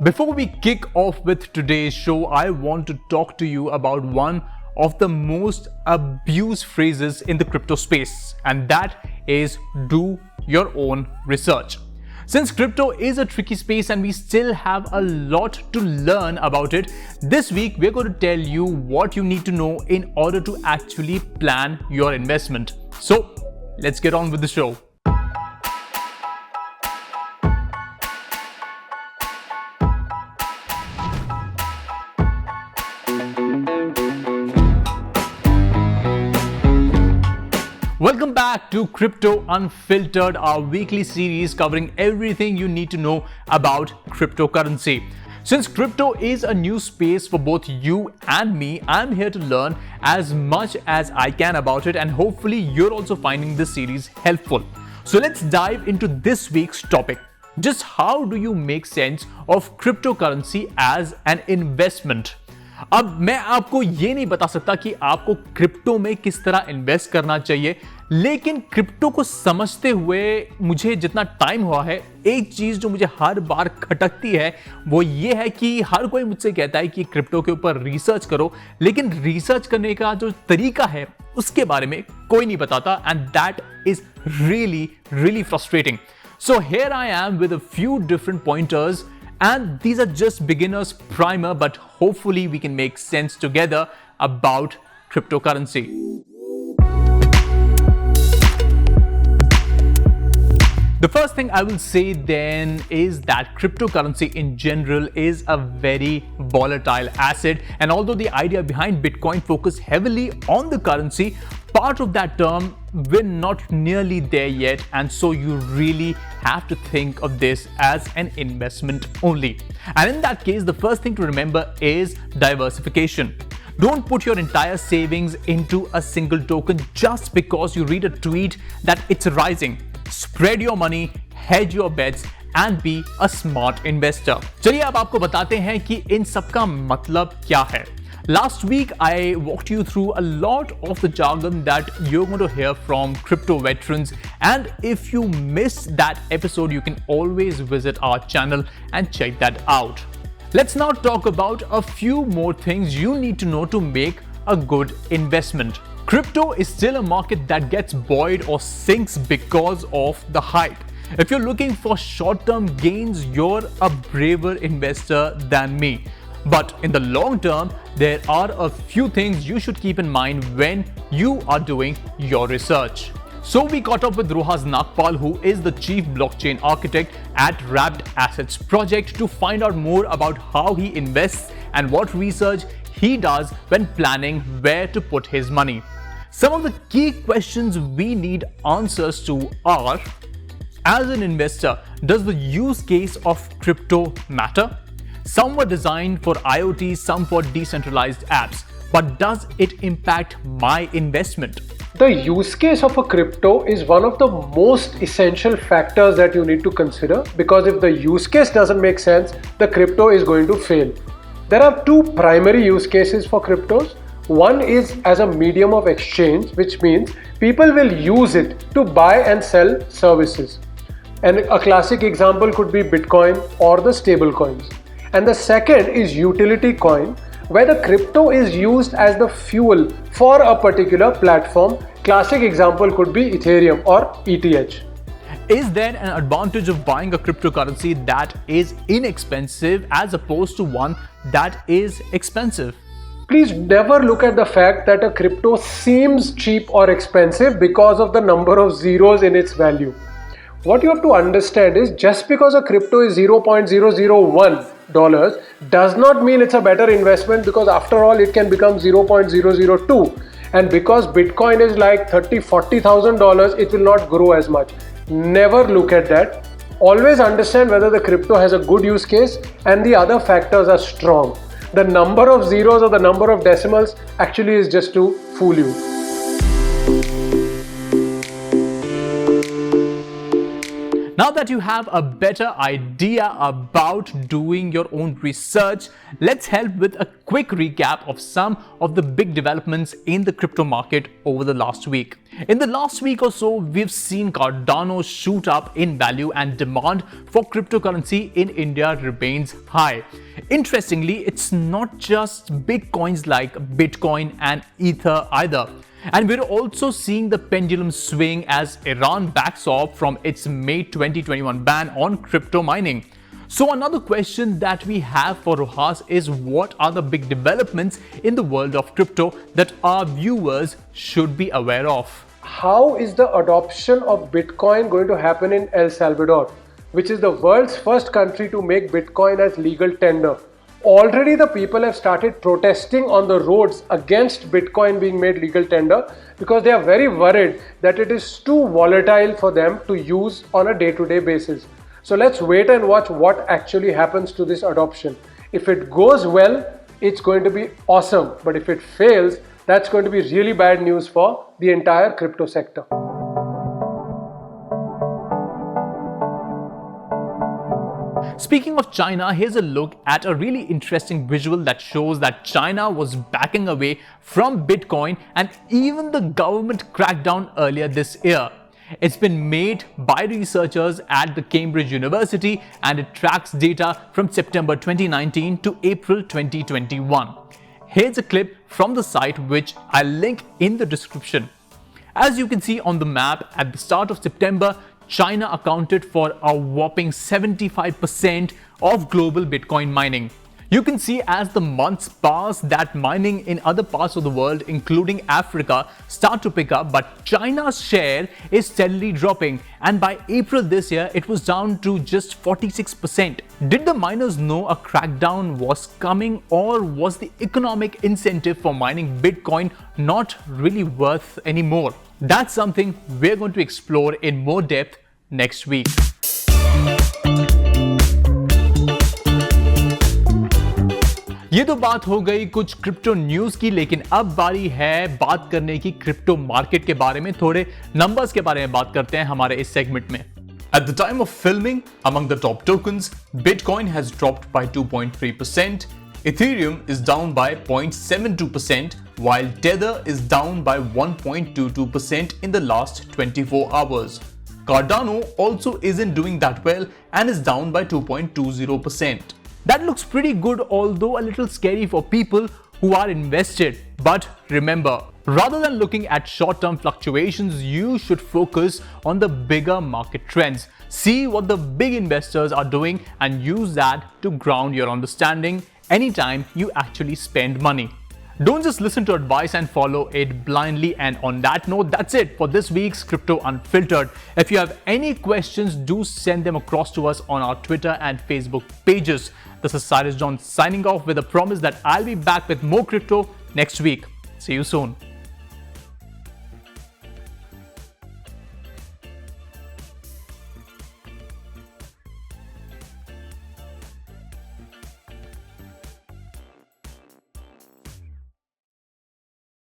Before we kick off with today's show, I want to talk to you about one of the most abused phrases in the crypto space, and that is do your own research. Since crypto is a tricky space and we still have a lot to learn about it, this week we're going to tell you what you need to know in order to actually plan your investment. So let's get on with the show. Welcome back to Crypto Unfiltered, our weekly series covering everything you need to know about cryptocurrency. Since crypto is a new space for both you and me, I'm here to learn as much as I can about it, and hopefully you're also finding this series helpful. So let's dive into this week's topic. Just how do you make sense of cryptocurrency as an investment? अब मैं आपको ये नहीं बता सकता कि आपको crypto में किस तरह इन्वेस्ट करना चाहिए, लेकिन क्रिप्टो को समझते हुए मुझे जितना टाइम हुआ है, एक चीज जो मुझे हर बार खटकती है वो ये है कि हर कोई मुझसे कहता है कि क्रिप्टो के ऊपर रिसर्च करो, लेकिन रिसर्च करने का जो तरीका है उसके बारे में कोई नहीं बताता, and that is really frustrating. So here I am with a few different pointers. And these are just beginner's primer, but hopefully we can make sense together about cryptocurrency. The first thing I will say then is that cryptocurrency in general is a very volatile asset, and although the idea behind Bitcoin focused heavily on the currency, part of that term we're not nearly there yet, and so you really have to think of this as an investment only. And in that case, the first thing to remember is diversification. Don't put your entire savings into a single token just because you read a tweet that it's rising. Spread your money, hedge your bets, and be a smart investor. चलिए अब आपको बताते हैं कि इन सब का मतलब क्या है. Last week, I walked you through a lot of the jargon that you're going to hear from crypto veterans. And if you missed that episode, you can always visit our channel and check that out. Let's now talk about a few more things you need to know to make a good investment. Crypto is still a market that gets buoyed or sinks because of the hype. If you're looking for short-term gains, you're a braver investor than me. But in the long term, there are a few things you should keep in mind when you are doing your research. So we caught up with Rohas Nagpal, who is the chief blockchain architect at Wrapped Assets Project, to find out more about how he invests and what research he does when planning where to put his money. Some of the key questions we need answers to are: as an investor, does the use case of crypto matter? Some were designed for IoT, some for decentralized apps. But does it impact my investment? The use case of a crypto is one of the most essential factors that you need to consider, because if the use case doesn't make sense, the crypto is going to fail. There are two primary use cases for cryptos. One is as a medium of exchange, which means people will use it to buy and sell services. And a classic example could be Bitcoin or the stable coins. And the second is utility coin, where the crypto is used as the fuel for a particular platform. Classic example could be Ethereum or ETH. Is there an advantage of buying a cryptocurrency that is inexpensive as opposed to one that is expensive? Please never look at the fact that a crypto seems cheap or expensive because of the number of zeros in its value. What you have to understand is, just because a crypto is $0.001 does not mean it's a better investment, because after all it can become $0.002, and because Bitcoin is like $30,000-$40,000, it will not grow as much. Never look at that. Always understand whether the crypto has a good use case and the other factors are strong. The number of zeros or the number of decimals actually is just to fool you. Now that you have a better idea about doing your own research, let's help with a quick recap of some of the big developments in the crypto market over the last week. In the last week or so, we've seen Cardano shoot up in value and demand for cryptocurrency in India remains high. Interestingly, it's not just big coins like Bitcoin and Ether either. And we're also seeing the pendulum swing as Iran backs off from its May 2021 ban on crypto mining. So another question that we have for Rohas is, what are the big developments in the world of crypto that our viewers should be aware of? How is the adoption of Bitcoin going to happen in El Salvador, which is the world's first country to make Bitcoin as legal tender? Already the people have started protesting on the roads against Bitcoin being made legal tender because they are very worried that it is too volatile for them to use on a day-to-day basis. So let's wait and watch what actually happens to this adoption. If it goes well, it's going to be awesome. But if it fails, that's going to be really bad news for the entire crypto sector. Speaking of China, here's a look at a really interesting visual that shows that China was backing away from Bitcoin and even the government crackdown earlier this year. It's been made by researchers at the Cambridge University and it tracks data from September 2019 to April 2021. Here's a clip from the site which I'll link in the description. As you can see on the map, at the start of September, China accounted for a whopping 75% of global Bitcoin mining. You can see as the months pass that mining in other parts of the world, including Africa, start to pick up, but China's share is steadily dropping, and by April this year, it was down to just 46%. Did the miners know a crackdown was coming, or was the economic incentive for mining Bitcoin not really worth anymore? That's something we're going to explore in more depth next week. ये तो बात हो गई कुछ crypto news की, लेकिन अब बारी है बात करने की क्रिप्टो मार्केट के बारे में। थोड़े नंबर्स के बारे में बात करते हैं हमारे इस सेगमेंट में। At the time of filming, among the top tokens, Bitcoin has dropped by 2.3%, Ethereum is down by 0.72%, while Tether is down by 1.22% in the last 24 hours. Cardano also isn't doing that well and is down by 2.20%. That looks pretty good, although a little scary for people who are invested. But remember, rather than looking at short-term fluctuations, you should focus on the bigger market trends. See what the big investors are doing and use that to ground your understanding anytime you actually spend money. Don't just listen to advice and follow it blindly. And on that note, that's it for this week's Crypto Unfiltered. If you have any questions, do send them across to us on our Twitter and Facebook pages. This is Cyrus John signing off with a promise that I'll be back with more crypto next week. See you soon.